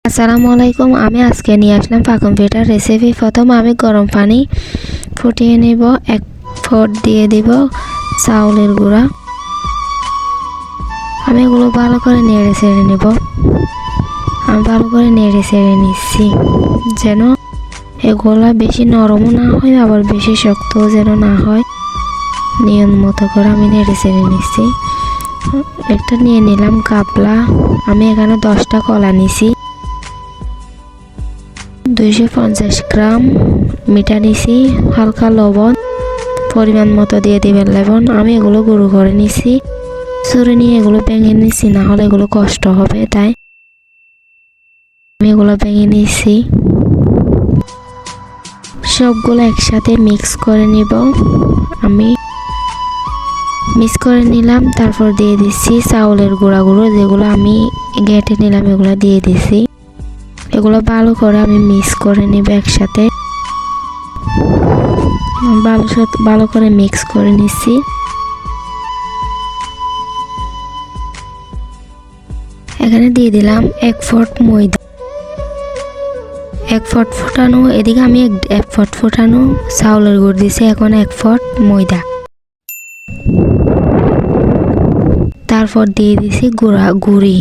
আসসালামু আলাইকুম। আমি আজকে নিয়ে আসলাম পাকন পিঠার রেসিপি। প্রথমে আমি গরম পানি ফুটিয়ে নেব, 1 ফোঁট দিয়ে দিব চাউলের গুঁড়া। আমি এগুলো ভালো করে নেড়ে ছেড়ে নেব। আমি ভালো করে নেড়ে ছেড়ে নিচ্ছি যেন এগুলা বেশি নরমও না হয় আবার বেশি শক্তও যেন না হয়। নিয়ম মতো করে আমি নেড়ে ছেড়ে নিচ্ছি। একটা নিয়ে নিলাম গাবলা। আমি এখানে 10টা কলা নিছি, 250 গ্রাম মিঠা নিছি, হালকা লবণ পরিমাণ মতো দিয়ে দিবেন লবণ। আমি এগুলো গুঁড়ো করে নিছি, ছুরি নিয়ে এগুলো ভেঙে নিছি, না হলে এগুলো কষ্ট হবে, তাই আমি এগুলো ভেঙে নিছি। সবগুলো একসাথে মিক্স করে নিব। আমি মিক্স করে নিলাম, তারপর দিয়ে দিচ্ছি চাউলের গুঁড়াগুলো যেগুলো আমি ঘেটে নিলাম, এগুলো দিয়ে দিছি। এগুলো ভালো করে আমি মিক্স করে নিব একসাথে। ভালো করে মিক্স করে নিচ্ছি। এখানে দিয়ে দিলাম 1 ফোঁট ময়দা, 1 ফোঁট ফোটানো। এদিকে আমি 1 ফোঁট ফোটানো চাউলের গুঁড়ো দিছি, এখন 1 ফোঁট ময়দা। তারপর দিয়ে দিছি গুঁড়ি,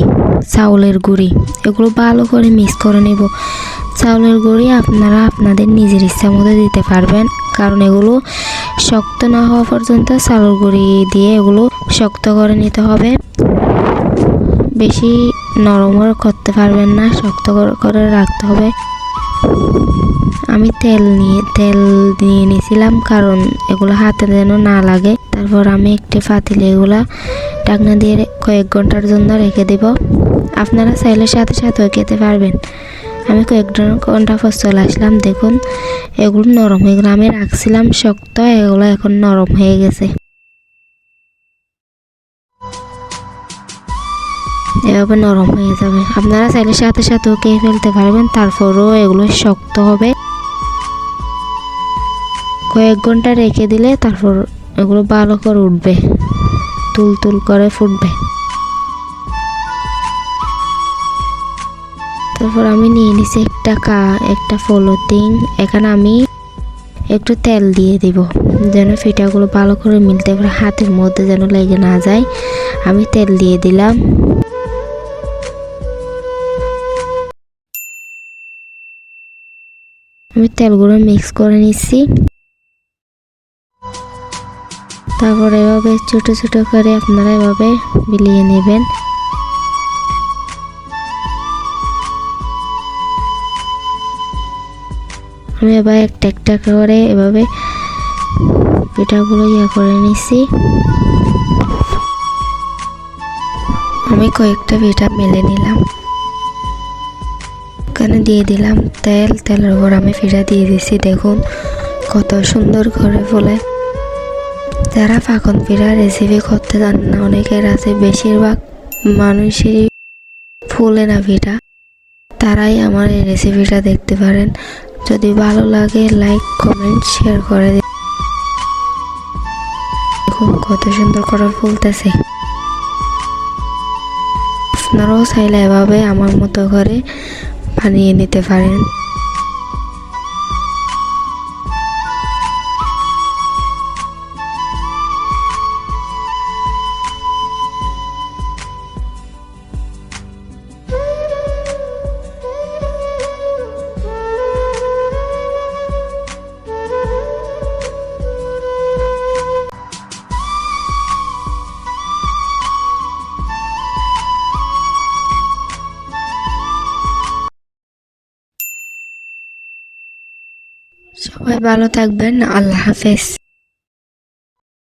চাউলের গুঁড়ি। এগুলো ভালো করে মিক্স করে নেব। চাউলের গুঁড়ি আপনারা আপনাদের নিজের ইচ্ছা মতো দিতে পারবেন, কারণ এগুলো শক্ত না হওয়া পর্যন্ত চাউলের গুঁড়ি দিয়ে এগুলো শক্ত করে নিতে হবে। বেশি নরমও করতে পারবেন না, শক্ত করে রাখতে হবে। আমি তেল দিয়ে নিয়েছিলাম, কারণ এগুলো হাতে যেন না লাগে। তারপর আমি একটি পাতিলে এগুলা ঢাকনা দিয়ে কয়েক ঘন্টার জন্য রেখে দেব। আপনারা চাইলে সাথে সাথেও খেতে পারবেন। আমি কয়েক ঘন্টা পর চলে আসলাম, দেখুন এগুলো নরম হয়ে গেলো। আমি রাখছিলাম শক্ত, এগুলো এখন নরম হয়ে গেছে। এভাবে নরম হয়ে যাবে। আপনারা চাইলে সাথে সাথেও খেয়ে ফেলতে পারবেন, তারপরও এগুলো শক্ত হবে। কয়েক ঘন্টা রেখে দিলে তারপর এগুলো ভালো করে উঠবে, তুল করে ফুটবে। তারপর আমি নিয়ে নিছি একটা পলিথিন। এখানে আমি একটু তেল দিয়ে দিব যেন পিঠাগুলো ভালো করে মিলতে পারে, হাতের মধ্যে যেন লেগে না যায়। আমি তেল দিয়ে দিলাম। আমি তেলগুলো মিক্স করে নিচ্ছি। তারপর এভাবে ছোট ছোট করে আপনারা এভাবে মিলিয়ে নেবেন। আমি এবার একটা করে এভাবে পিঠাগুলো করে নিচ্ছি। আমি কয়েকটা পিঠা মেলে নিলাম। এখানে দিয়ে দিলাম তেলের উপর আমি পিঠা দিয়ে দিচ্ছি। দেখুন কত সুন্দর করে ফোলে। যারা পাকন পিঠা রেসিপি করতে জানেন না, অনেকের আছে, বেশিরভাগ মানুষেরই ফুলে না পিঠা, তারাই আমার এই রেসিপিটা দেখতে পারেন। যদি ভালো লাগে লাইক কমেন্ট শেয়ার করে দিন। দেখুন কত সুন্দর করে ফুলতেছে। আপনারাও চাইলে এভাবে আমার মতো করে বানিয়ে নিতে পারেন। সবাই ভালো থাকবেন। আল্লাহ হাফেজ।